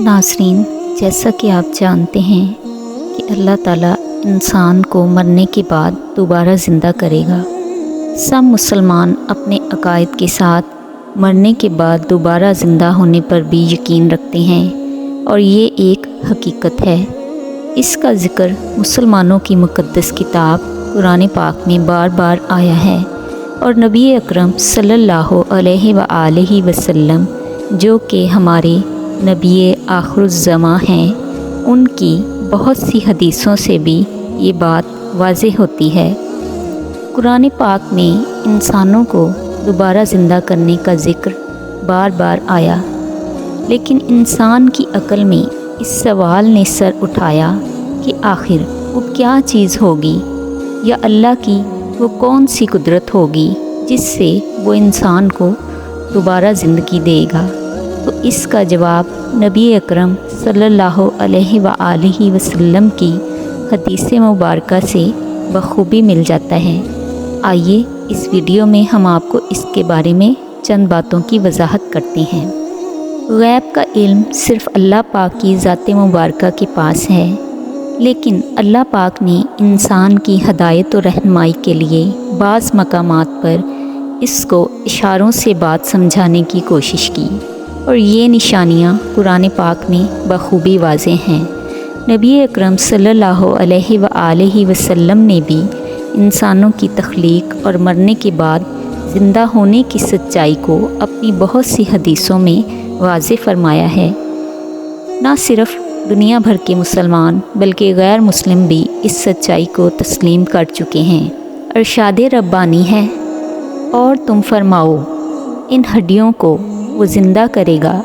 ناظرین، جیسا کہ آپ جانتے ہیں کہ اللہ تعالیٰ انسان کو مرنے کے بعد دوبارہ زندہ کرے گا۔ سب مسلمان اپنے عقائد کے ساتھ مرنے کے بعد دوبارہ زندہ ہونے پر بھی یقین رکھتے ہیں، اور یہ ایک حقیقت ہے۔ اس کا ذکر مسلمانوں کی مقدس کتاب قرآن پاک میں بار بار آیا ہے، اور نبی اکرم صلی اللہ علیہ وآلہ وسلم جو کہ ہمارے نبی آخر الزماں ہیں، ان کی بہت سی حدیثوں سے بھی یہ بات واضح ہوتی ہے۔ قرآن پاک میں انسانوں کو دوبارہ زندہ کرنے کا ذکر بار بار آیا، لیکن انسان کی عقل میں اس سوال نے سر اٹھایا کہ آخر وہ کیا چیز ہوگی، یا اللہ کی وہ کون سی قدرت ہوگی جس سے وہ انسان کو دوبارہ زندگی دے گا۔ تو اس کا جواب نبی اکرم صلی اللہ علیہ وآلہ وسلم کی حدیث مبارکہ سے بخوبی مل جاتا ہے۔ آئیے اس ویڈیو میں ہم آپ کو اس کے بارے میں چند باتوں کی وضاحت کرتے ہیں۔ غیب کا علم صرف اللہ پاک کی ذات مبارکہ کے پاس ہے، لیکن اللہ پاک نے انسان کی ہدایت و رہنمائی کے لیے بعض مقامات پر اس کو اشاروں سے بات سمجھانے کی کوشش کی، اور یہ نشانیاں قرآن پاک میں بخوبی واضح ہیں۔ نبی اکرم صلی اللہ علیہ وآلہ وسلم نے بھی انسانوں کی تخلیق اور مرنے کے بعد زندہ ہونے کی سچائی کو اپنی بہت سی حدیثوں میں واضح فرمایا ہے۔ نہ صرف دنیا بھر کے مسلمان بلکہ غیر مسلم بھی اس سچائی کو تسلیم کر چکے ہیں۔ ارشاد ربانی ہے، اور تم فرماؤ ان ہڈیوں کو وہ زندہ کرے گا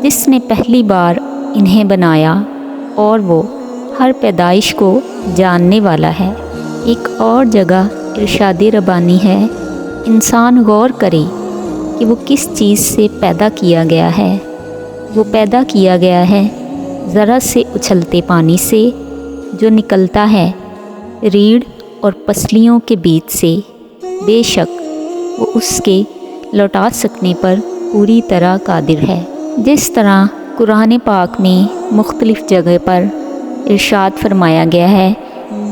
جس نے پہلی بار انہیں بنایا، اور وہ ہر پیدائش کو جاننے والا ہے۔ ایک اور جگہ ارشاد ربانی ہے، انسان غور کرے کہ وہ کس چیز سے پیدا کیا گیا ہے۔ وہ پیدا کیا گیا ہے ذرا سے اچھلتے پانی سے جو نکلتا ہے ریڑھ اور پسلیوں کے بیچ سے۔ بے شک وہ اس کے لوٹا سکنے پر پوری طرح قادر ہے۔ جس طرح قرآن پاک میں مختلف جگہ پر ارشاد فرمایا گیا ہے،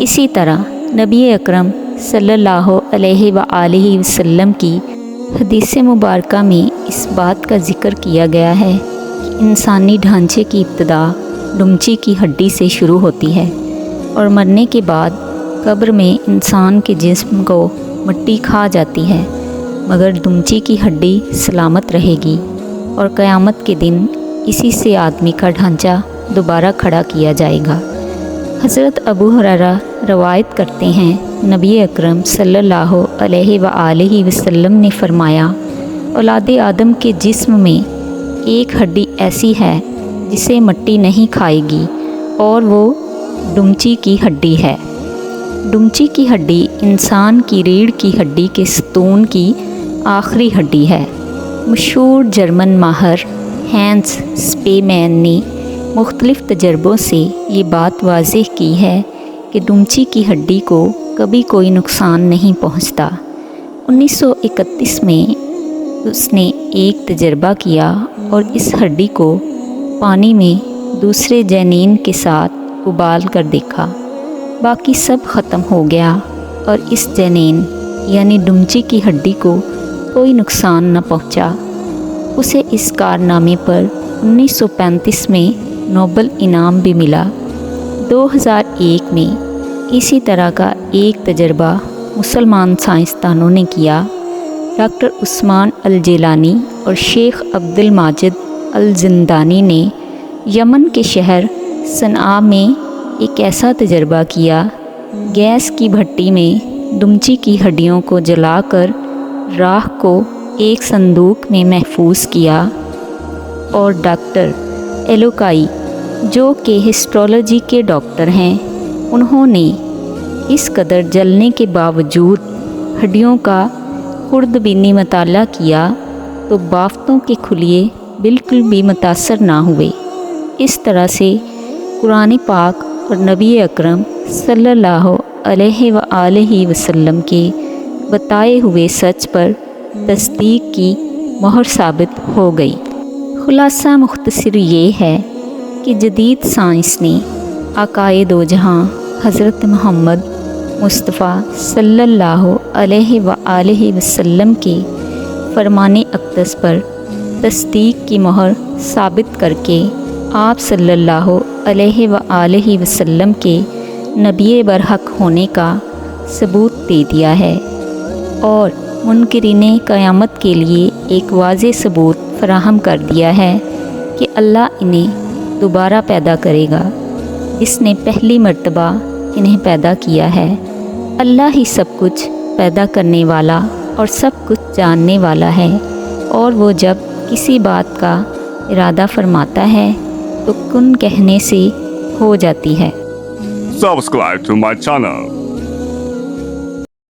اسی طرح نبی اکرم صلی اللہ علیہ وآلہ وسلم کی حدیث مبارکہ میں اس بات کا ذکر کیا گیا ہے کہ انسانی ڈھانچے کی ابتدا ڈمچی کی ہڈی سے شروع ہوتی ہے، اور مرنے کے بعد قبر میں انسان کے جسم کو مٹی کھا جاتی ہے، مگر ڈمچی کی ہڈی سلامت رہے گی، اور قیامت کے دن اسی سے آدمی کا ڈھانچہ دوبارہ کھڑا کیا جائے گا۔ حضرت ابو ہریرہ روایت کرتے ہیں، نبی اکرم صلی اللہ علیہ وآلہ وسلم نے فرمایا، اولاد آدم کے جسم میں ایک ہڈی ایسی ہے جسے مٹی نہیں کھائے گی، اور وہ ڈمچی کی ہڈی ہے۔ ڈمچی کی ہڈی انسان کی ریڑھ کی ہڈی کے ستون کی آخری ہڈی ہے۔ مشہور جرمن ماہر ہینس سپیمین نے مختلف تجربوں سے یہ بات واضح کی ہے کہ ڈمچی کی ہڈی کو کبھی کوئی نقصان نہیں پہنچتا۔ 1931 میں اس نے ایک تجربہ کیا اور اس ہڈی کو پانی میں دوسرے جنین کے ساتھ ابال کر دیکھا، باقی سب ختم ہو گیا، اور اس جنین یعنی ڈمچی کی ہڈی کو کوئی نقصان نہ پہنچا۔ اسے اس کارنامے پر 1935 میں نوبل انعام بھی ملا۔ 2001 میں اسی طرح کا ایک تجربہ مسلمان سائنسدانوں نے کیا۔ ڈاکٹر عثمان الجیلانی اور شیخ عبد الماجد الزندانی نے یمن کے شہر صنعاء میں ایک ایسا تجربہ کیا۔ گیس کی بھٹی میں ڈمچی کی ہڈیوں کو جلا کر راکھ کو ایک صندوق میں محفوظ کیا، اور ڈاکٹر ایلوکائی جو کہ ہسٹرولوجی کے ڈاکٹر ہیں، انہوں نے اس قدر جلنے کے باوجود ہڈیوں کا خوردبینی مطالعہ کیا تو بافتوں کے خلیے بالکل بھی متاثر نہ ہوئے۔ اس طرح سے قرآن پاک اور نبی اکرم صلی اللہ علیہ وآلہ وسلم کے بتائے ہوئے سچ پر تصدیق کی مہر ثابت ہو گئی۔ خلاصہ مختصر یہ ہے کہ جدید سائنس نے آقائے دو جہاں حضرت محمد مصطفیٰ صلی اللہ علیہ وآلہ وسلم کے فرمان اقدس پر تصدیق کی مہر ثابت کر کے آپ صلی اللہ علیہ وآلہ وسلم کے نبی برحق ہونے کا ثبوت دے دیا ہے، اور منکرین قیامت کے لیے ایک واضح ثبوت فراہم کر دیا ہے کہ اللہ انہیں دوبارہ پیدا کرے گا، جس نے پہلی مرتبہ انہیں پیدا کیا ہے۔ اللہ ہی سب کچھ پیدا کرنے والا اور سب کچھ جاننے والا ہے، اور وہ جب کسی بات کا ارادہ فرماتا ہے تو کن کہنے سے ہو جاتی ہے۔ Subscribe to my channel.